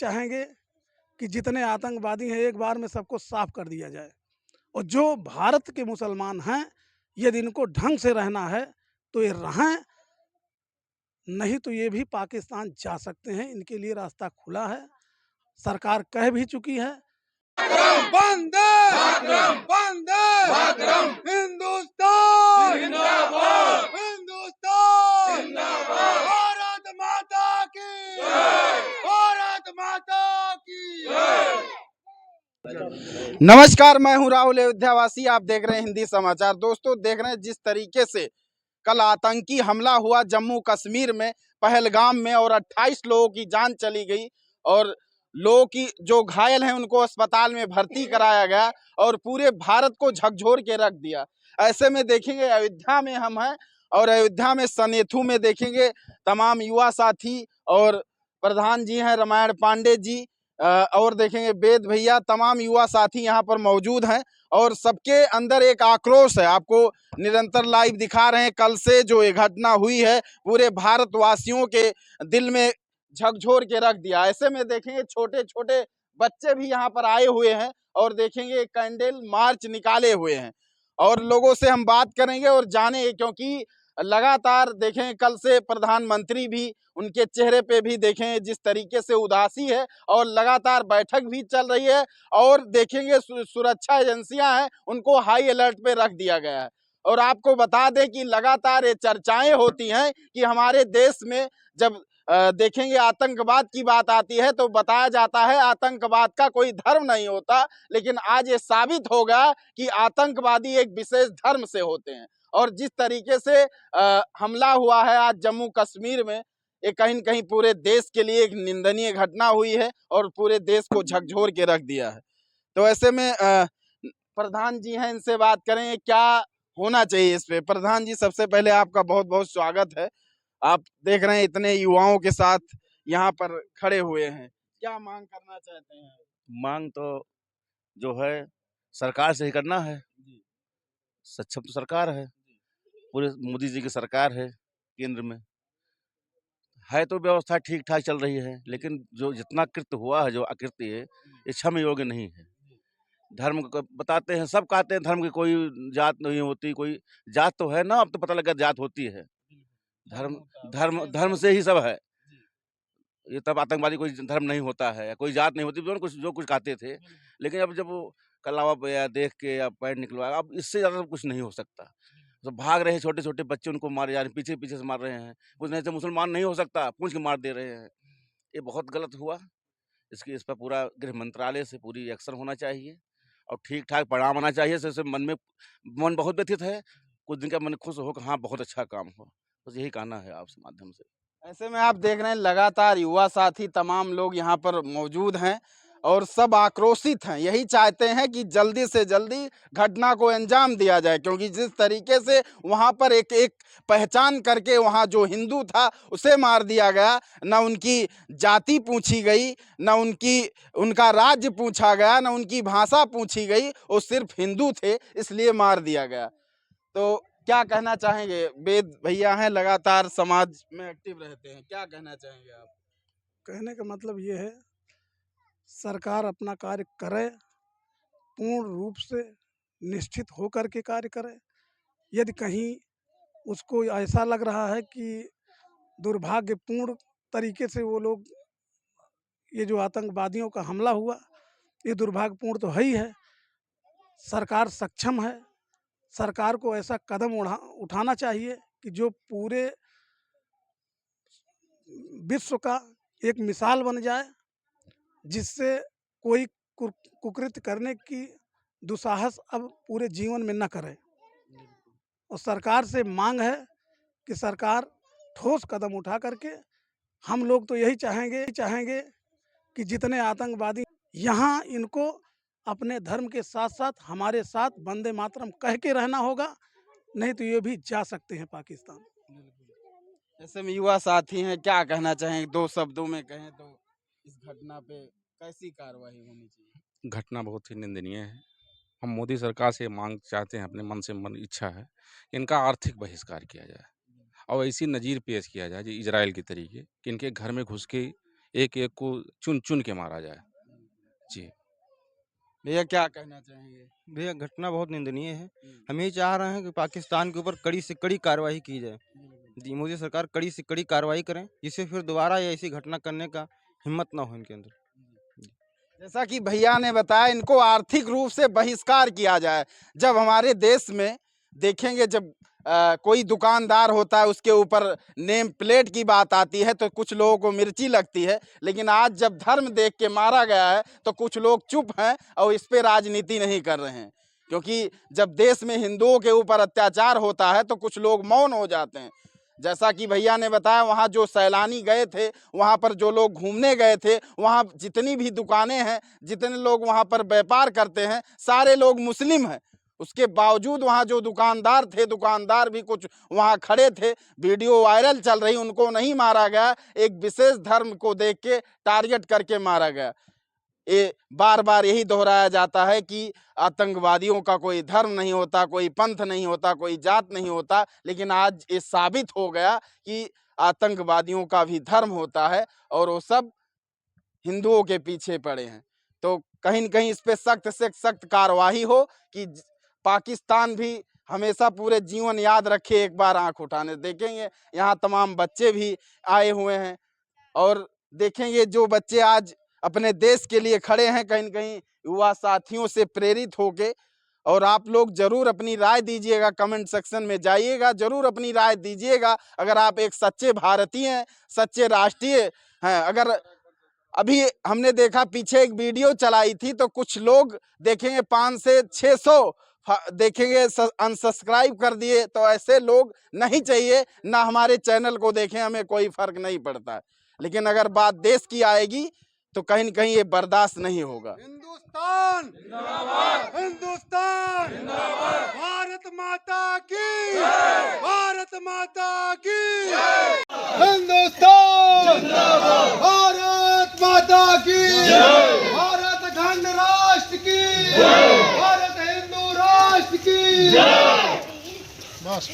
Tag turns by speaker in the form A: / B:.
A: चाहेंगे कि जितने आतंकवादी हैं एक बार में सबको साफ कर दिया जाए। और जो भारत के मुसलमान हैं, यदि इनको ढंग से रहना है तो ये रहें, नहीं तो ये भी पाकिस्तान जा सकते हैं। इनके लिए रास्ता खुला है, सरकार कह भी चुकी है।
B: वंदे वंदे हिंदुस्तान जिंदाबाद, हिंदुस्तान जिंदाबाद, भारत माता की भारत माता की। नमस्कार, मैं हूं राहुल अयोध्यावासी। आप देख रहे हैं हिंदी समाचार। दोस्तों, देख रहे हैं जिस तरीके से कल आतंकी हमला हुआ जम्मू कश्मीर में पहलगाम में और 28 लोगों की जान चली गई और लोगों की जो घायल हैं उनको अस्पताल में भर्ती कराया गया और पूरे भारत को झकझोर के रख दिया। ऐसे में देखेंगे अयोध्या में हम हैं और अयोध्या में सनेथू में देखेंगे तमाम युवा साथी और प्रधान जी हैं रामायण पांडे जी और देखेंगे वेद भैया, तमाम युवा साथी यहाँ पर मौजूद हैं और सबके अंदर एक आक्रोश है। आपको निरंतर लाइव दिखा रहे हैं। कल से जो ये घटना हुई है पूरे भारतवासियों के दिल में झकझोर के रख दिया। ऐसे में देखेंगे छोटे छोटे बच्चे भी यहाँ पर आए हुए हैं और देखेंगे कैंडल मार्च निकाले हुए हैं और लोगों से हम बात करेंगे और जानेंगे, क्योंकि लगातार देखें कल से प्रधानमंत्री भी, उनके चेहरे पे भी देखें जिस तरीके से उदासी है और लगातार बैठक भी चल रही है और देखेंगे सुरक्षा एजेंसियां हैं उनको हाई अलर्ट पे रख दिया गया है। और आपको बता दें कि लगातार ये चर्चाएं होती हैं कि हमारे देश में जब देखेंगे आतंकवाद की बात आती है तो बताया जाता है आतंकवाद का कोई धर्म नहीं होता, लेकिन आज ये साबित होगा कि आतंकवादी एक विशेष धर्म से होते हैं। और जिस तरीके से हमला हुआ है आज जम्मू कश्मीर में, ये कहीं न कहीं पूरे देश के लिए एक निंदनीय घटना हुई है और पूरे देश को झकझोर के रख दिया है। तो ऐसे में प्रधान जी हैं, इनसे बात करें क्या होना चाहिए इस पे। प्रधान जी, सबसे पहले आपका बहुत बहुत स्वागत है। आप देख रहे हैं इतने युवाओं के साथ यहाँ पर खड़े हुए हैं, क्या मांग करना चाहते हैं?
C: मांग तो जो है सरकार से ही करना है। सक्षम तो सरकार है, पूरे मोदी जी की सरकार है केंद्र में, है तो व्यवस्था ठीक ठाक चल रही है, लेकिन जो जितना कृत्य हुआ है, जो अकृत्य है, ये क्षम योग्य नहीं है। धर्म को बताते हैं, सब कहते हैं धर्म की कोई जात नहीं होती, कोई जात तो है ना, अब तो पता लगा जात होती है। धर्म धर्म धर्म से ही सब है। ये तब आतंकवादी कोई धर्म नहीं होता है, कोई जात नहीं होती, जो कुछ कहते थे। लेकिन अब जब वो कलावा पे या देख के या पैर निकलवाया, अब इससे ज़्यादा कुछ नहीं हो सकता। तो भाग रहे छोटे छोटे बच्चे, उनको मारे जा रहे, पीछे पीछे से मार रहे हैं। कुछ नहीं तो मुसलमान नहीं हो सकता, पूछ के मार दे रहे हैं। ये बहुत गलत हुआ। इस पर पूरा गृह मंत्रालय से पूरी एक्शन होना चाहिए और ठीक ठाक परिणाम आना चाहिए। जैसे मन बहुत व्यथित है, कुछ दिन का मन खुश हो कि हाँ बहुत अच्छा काम हुआ। बस यही कहना है आपसे माध्यम से।
B: ऐसे में आप देख रहे हैं लगातार युवा साथी तमाम लोग यहाँ पर मौजूद हैं और सब आक्रोशित हैं, यही चाहते हैं कि जल्दी से जल्दी घटना को अंजाम दिया जाए, क्योंकि जिस तरीके से वहाँ पर एक एक पहचान करके वहाँ जो हिंदू था उसे मार दिया गया, न उनकी जाति पूछी गई, न उनका राज्य पूछा गया, न उनकी भाषा पूछी गई, वो सिर्फ हिंदू थे इसलिए मार दिया गया। तो क्या कहना चाहेंगे? वेद भैया हैं, लगातार समाज में एक्टिव रहते हैं, क्या कहना चाहेंगे आप?
A: कहने का मतलब ये है, सरकार अपना कार्य करे, पूर्ण रूप से निश्चित होकर के कार्य करे। यदि कहीं उसको ऐसा लग रहा है कि दुर्भाग्यपूर्ण तरीके से वो लोग, ये जो आतंकवादियों का हमला हुआ, ये दुर्भाग्यपूर्ण तो है ही है। सरकार सक्षम है, सरकार को ऐसा कदम उठाना चाहिए कि जो पूरे विश्व का एक मिसाल बन जाए, जिससे कोई कुकृत्य करने की दुस्साहस अब पूरे जीवन में न करे। और सरकार से मांग है कि सरकार ठोस कदम उठा करके, हम लोग तो यही चाहेंगे कि जितने आतंकवादी यहाँ, इनको अपने धर्म के साथ साथ हमारे साथ वंदे मातरम कह के रहना होगा, नहीं तो ये भी जा सकते हैं पाकिस्तान।
B: ऐसे में युवा साथी हैं, क्या कहना चाहेंगे? दो शब्दों में कहें तो इस घटना पे कैसी कार्रवाई होनी चाहिए?
D: घटना बहुत ही निंदनीय है। हम मोदी सरकार से मांग चाहते हैं, अपने मन से मन इच्छा है कि इनका आर्थिक बहिष्कार किया जाए और ऐसी नज़ीर पेश किया जाए जो इजराइल के तरीके कि इनके घर में घुस के एक एक को चुन चुन के मारा जाए। जी।
B: भैया क्या कहना चाहेंगे?
E: भैया घटना बहुत निंदनीय है। हम यही चाह रहे हैं कि पाकिस्तान के ऊपर कड़ी से कड़ी कार्रवाई की जाए। जी, मोदी सरकार कड़ी से कड़ी कार्रवाई करें, जिससे फिर दोबारा ये ऐसी घटना करने का हिम्मत ना हो इनके अंदर।
B: जैसा कि भैया ने बताया, इनको आर्थिक रूप से बहिष्कार किया जाए। जब हमारे देश में देखेंगे, जब कोई दुकानदार होता है, उसके ऊपर नेम प्लेट की बात आती है तो कुछ लोगों को मिर्ची लगती है, लेकिन आज जब धर्म देख के मारा गया है तो कुछ लोग चुप हैं और इस पे राजनीति नहीं कर रहे हैं। क्योंकि जब देश में हिंदुओं के ऊपर अत्याचार होता है तो कुछ लोग मौन हो जाते हैं। जैसा कि भैया ने बताया, वहाँ जो सैलानी गए थे, वहाँ पर जो लोग घूमने गए थे, वहाँ जितनी भी दुकानें हैं, जितने लोग वहाँ पर व्यापार करते हैं, सारे लोग मुस्लिम हैं। उसके बावजूद वहाँ जो दुकानदार थे, दुकानदार भी कुछ वहाँ खड़े थे। वीडियो वायरल चल रही, उनको नहीं मारा गया, एक विशेष धर्म को देख के टारगेट करके मारा गया। ये बार बार यही दोहराया जाता है कि आतंकवादियों का कोई धर्म नहीं होता, कोई पंथ नहीं होता, कोई जात नहीं होता, लेकिन आज ये साबित हो गया कि आतंकवादियों का भी धर्म होता है और वो सब हिंदुओं के पीछे पड़े हैं। तो कहीं न कहीं इस पे सख्त से सख्त कार्रवाई हो कि पाकिस्तान भी हमेशा पूरे जीवन याद रखे, एक बार आंख उठाने देखेंगे। यहाँ तमाम बच्चे भी आए हुए हैं और देखेंगे जो बच्चे आज अपने देश के लिए खड़े हैं, कहीं न कहीं युवा साथियों से प्रेरित होके। और आप लोग जरूर अपनी राय दीजिएगा, कमेंट सेक्शन में जाइएगा, जरूर अपनी राय दीजिएगा। अगर आप एक सच्चे भारतीय हैं, सच्चे राष्ट्रीय हैं, अगर अभी हमने देखा पीछे एक वीडियो चलाई थी तो कुछ लोग देखेंगे 500 से 600 देखेंगे अनसब्सक्राइब कर दिए, तो ऐसे लोग नहीं चाहिए। ना हमारे चैनल को देखें, हमें कोई फर्क नहीं पड़ता है, लेकिन अगर बात देश की आएगी तो कहीं न कहीं ये बर्दाश्त नहीं होगा।
F: हिंदुस्तान जिंदाबाद, हिंदुस्तान जिंदाबाद, भारत माता की जय, भारत माता की जय, हिंदुस्तान जिंदाबाद, भारत माता की जय, भारत अखंड राष्ट्र की जय, भारत हिंदू राष्ट्र की जय। बस